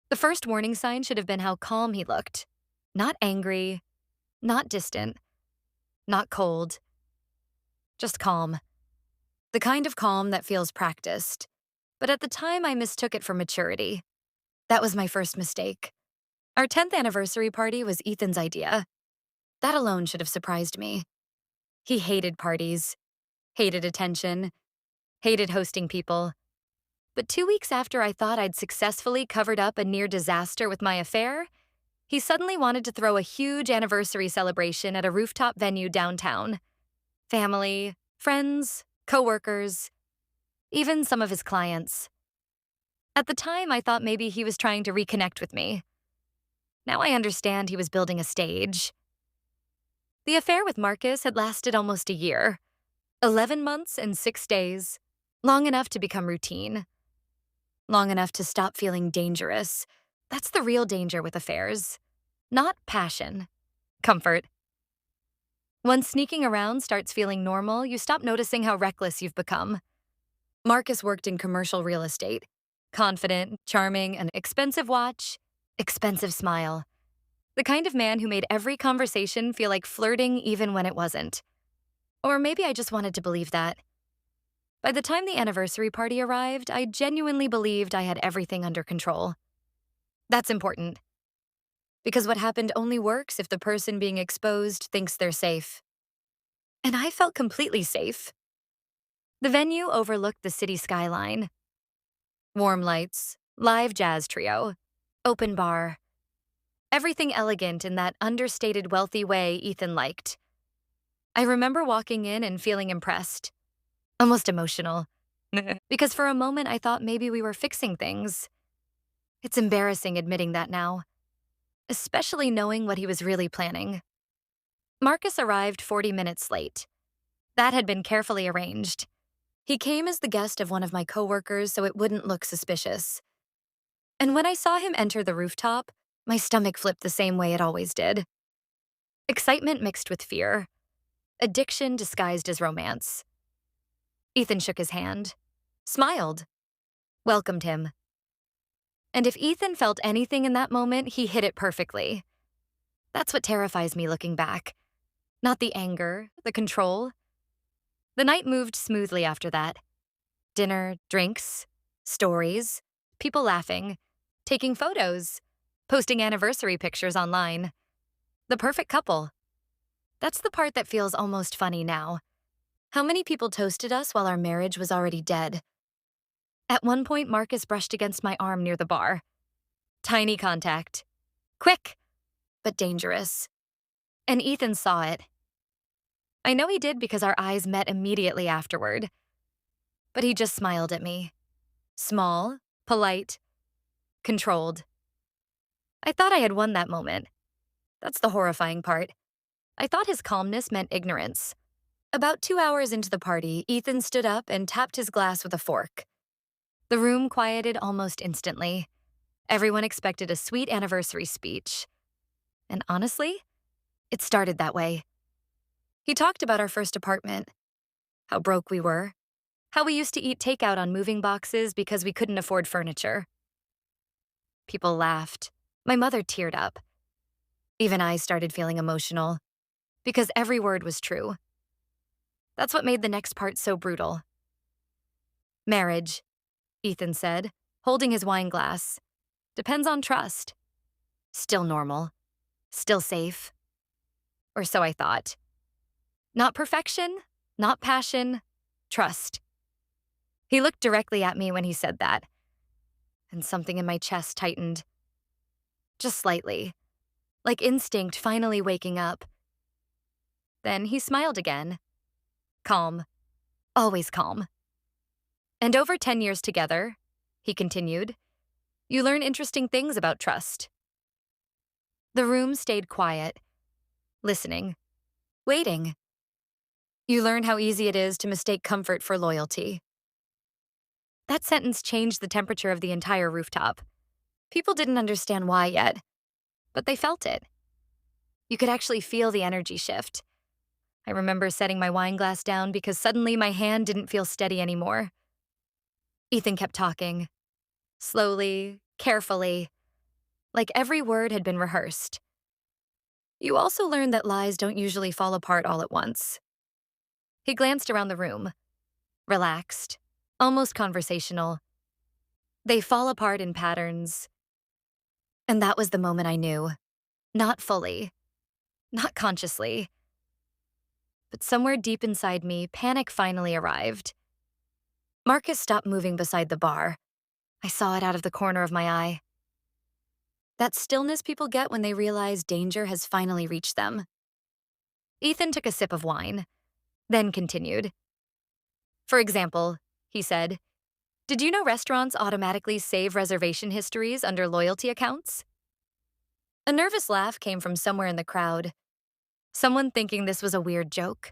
The first warning sign should have been how calm he looked. Not angry, not distant, not cold, just calm. The kind of calm that feels practiced. But at the time, I mistook it for maturity. That was my first mistake. Our 10th anniversary party was Ethan's idea. That alone should have surprised me. He hated parties, hated attention, hated hosting people. But 2 weeks after I thought I'd successfully covered up a near disaster with my affair, he suddenly wanted to throw a huge anniversary celebration at a rooftop venue downtown. Family, friends, coworkers, even some of his clients. At the time, I thought maybe he was trying to reconnect with me. Now I understand he was building a stage. The affair with Marcus had lasted almost a year, 11 months and 6 days, long enough to become routine, long enough to stop feeling dangerous. That's the real danger with affairs. Not passion, comfort. Once sneaking around starts feeling normal, you stop noticing how reckless you've become. Marcus worked in commercial real estate. Confident, charming, an expensive watch, expensive smile. The kind of man who made every conversation feel like flirting even when it wasn't. Or maybe I just wanted to believe that. By the time the anniversary party arrived, I genuinely believed I had everything under control. That's important. Because what happened only works if the person being exposed thinks they're safe. And I felt completely safe. The venue overlooked the city skyline. Warm lights, live jazz trio, open bar. Everything elegant in that understated wealthy way Ethan liked. I remember walking in and feeling impressed, almost emotional, because for a moment I thought maybe we were fixing things. It's embarrassing admitting that now, especially knowing what he was really planning. Marcus arrived 40 minutes late. That had been carefully arranged. He came as the guest of one of my coworkers so it wouldn't look suspicious. And when I saw him enter the rooftop, my stomach flipped the same way it always did. Excitement mixed with fear. Addiction disguised as romance. Ethan shook his hand, smiled, welcomed him. And if Ethan felt anything in that moment, he hit it perfectly. That's what terrifies me looking back. Not the anger, the control. The night moved smoothly after that. Dinner, drinks, stories, people laughing, taking photos, posting anniversary pictures online. The perfect couple. That's the part that feels almost funny now. How many people toasted us while our marriage was already dead? At one point, Marcus brushed against my arm near the bar. Tiny contact. Quick, but dangerous. And Ethan saw it. I know he did because our eyes met immediately afterward. But he just smiled at me. Small, polite, controlled. I thought I had won that moment. That's the horrifying part. I thought his calmness meant ignorance. About 2 hours into the party, Ethan stood up and tapped his glass with a fork. The room quieted almost instantly. Everyone expected a sweet anniversary speech. And honestly, it started that way. He talked about our first apartment, how broke we were, how we used to eat takeout on moving boxes because we couldn't afford furniture. People laughed. My mother teared up. Even I started feeling emotional, because every word was true. That's what made the next part so brutal. Marriage, Ethan said, holding his wine glass, depends on trust. Still normal. Still safe. Or so I thought. Not perfection, not passion, trust. He looked directly at me when he said that, and something in my chest tightened. Just slightly, like instinct finally waking up. Then he smiled again. Calm. Always calm. And over 10 years together, he continued, you learn interesting things about trust. The room stayed quiet, listening, waiting. You learn how easy it is to mistake comfort for loyalty. That sentence changed the temperature of the entire rooftop. People didn't understand why yet, but they felt it. You could actually feel the energy shift. I remember setting my wine glass down because suddenly my hand didn't feel steady anymore. Ethan kept talking. Slowly, carefully. like every word had been rehearsed. You also learn that lies don't usually fall apart all at once. He glanced around the room, relaxed, almost conversational. They fall apart in patterns. And that was the moment I knew. Not fully, not consciously, but somewhere deep inside me, panic finally arrived. Marcus stopped moving beside the bar. I saw it out of the corner of my eye. That stillness people get when they realize danger has finally reached them. Ethan took a sip of wine, then continued. For example, he said, did you know restaurants automatically save reservation histories under loyalty accounts? A nervous laugh came from somewhere in the crowd, someone thinking this was a weird joke.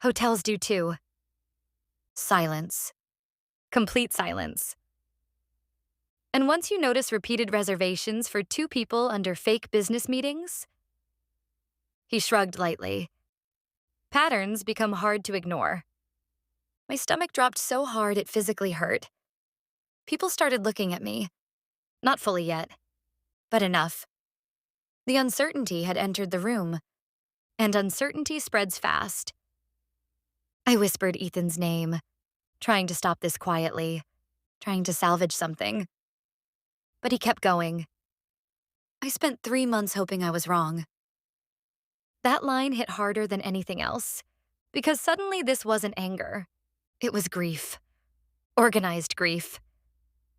Hotels do too. Silence. Complete silence. And once you notice repeated reservations for two people under fake business meetings, he shrugged lightly. Patterns become hard to ignore. My stomach dropped so hard it physically hurt. People started looking at me. Not fully yet, but enough. The uncertainty had entered the room, and uncertainty spreads fast. I whispered Ethan's name, trying to stop this quietly, trying to salvage something. But he kept going. I spent 3 months hoping I was wrong. That line hit harder than anything else, because suddenly this wasn't anger. It was grief. Organized grief.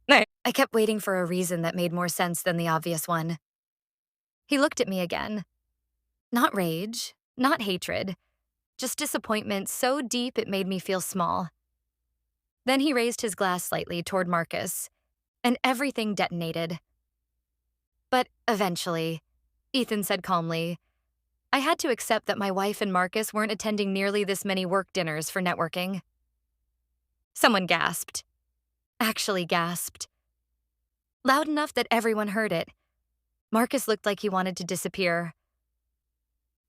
I kept waiting for a reason that made more sense than the obvious one. He looked at me again. Not rage, not hatred, just disappointment so deep it made me feel small. Then he raised his glass slightly toward Marcus, and everything detonated. But eventually, Ethan said calmly, I had to accept that my wife and Marcus weren't attending nearly this many work dinners for networking. Someone gasped. Actually gasped. Loud enough that everyone heard it. Marcus looked like he wanted to disappear,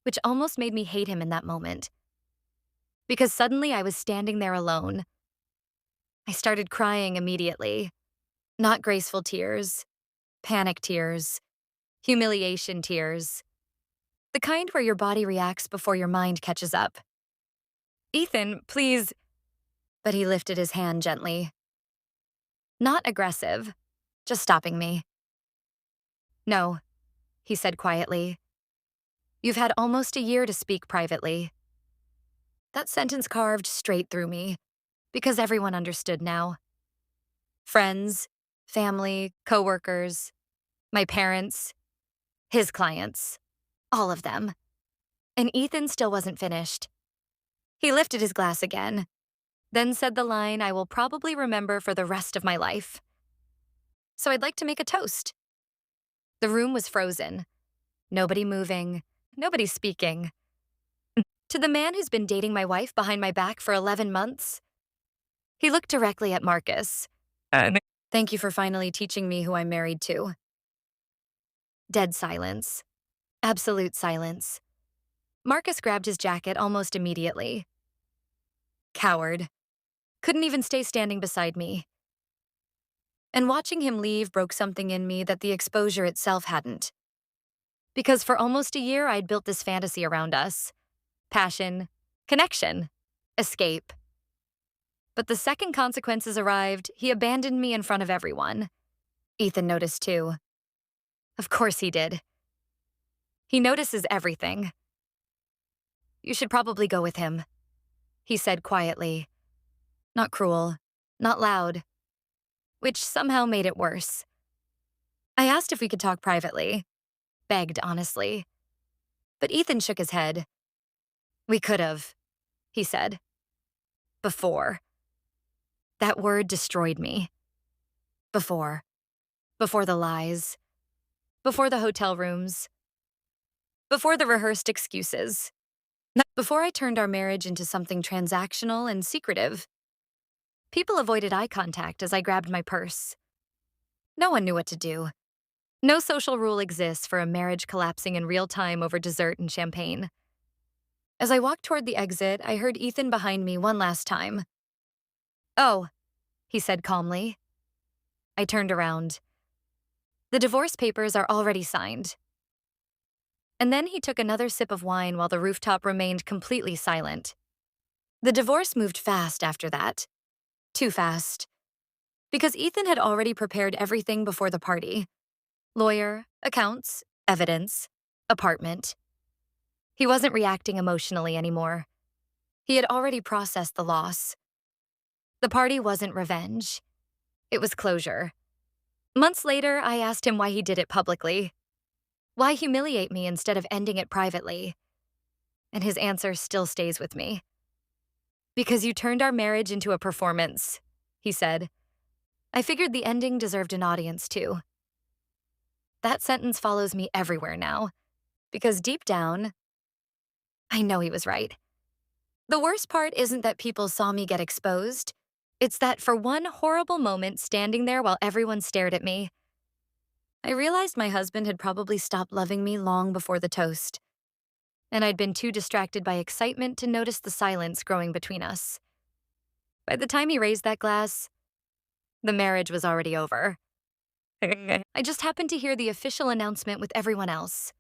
which almost made me hate him in that moment. Because suddenly I was standing there alone. I started crying immediately. Not graceful tears, panic tears, humiliation tears. The kind where your body reacts before your mind catches up. Ethan, please. But he lifted his hand gently. Not aggressive, just stopping me. No, he said quietly. You've had almost a year to speak privately. That sentence carved straight through me, because everyone understood now. Friends, family, coworkers, my parents, his clients, all of them. And Ethan still wasn't finished. He lifted his glass again, then said the line I will probably remember for the rest of my life. So I'd like to make a toast. The room was frozen. Nobody moving, nobody speaking. To the man who's been dating my wife behind my back for 11 months, he looked directly at Marcus. Thank you for finally teaching me who I'm married to. Dead silence. Absolute silence. Marcus grabbed his jacket almost immediately. Coward. Couldn't even stay standing beside me. And watching him leave broke something in me that the exposure itself hadn't. Because for almost a year, I'd built this fantasy around us. Passion, connection, escape. But the second consequences arrived, he abandoned me in front of everyone. Ethan noticed too. Of course he did. He notices everything. You should probably go with him, he said quietly. Not cruel, not loud, which somehow made it worse. I asked if we could talk privately, begged honestly. But Ethan shook his head. We could have, he said. Before. That word destroyed me. Before. Before the lies. Before the hotel rooms. Before the rehearsed excuses. Before I turned our marriage into something transactional and secretive. People avoided eye contact as I grabbed my purse. No one knew what to do. No social rule exists for a marriage collapsing in real time over dessert and champagne. As I walked toward the exit, I heard Ethan behind me one last time. Oh, he said calmly. I turned around. The divorce papers are already signed. And then he took another sip of wine while the rooftop remained completely silent. The divorce moved fast after that. Too fast. Because Ethan had already prepared everything before the party: lawyer, accounts, evidence, apartment. He wasn't reacting emotionally anymore. He had already processed the loss. The party wasn't revenge. It was closure. Months later, I asked him why he did it publicly. Why humiliate me instead of ending it privately? And his answer still stays with me. Because you turned our marriage into a performance, he said. I figured the ending deserved an audience too. That sentence follows me everywhere now, because deep down, I know he was right. The worst part isn't that people saw me get exposed. It's that for one horrible moment standing there while everyone stared at me, I realized my husband had probably stopped loving me long before the toast, and I'd been too distracted by excitement to notice the silence growing between us. By the time he raised that glass, the marriage was already over. I just happened to hear the official announcement with everyone else.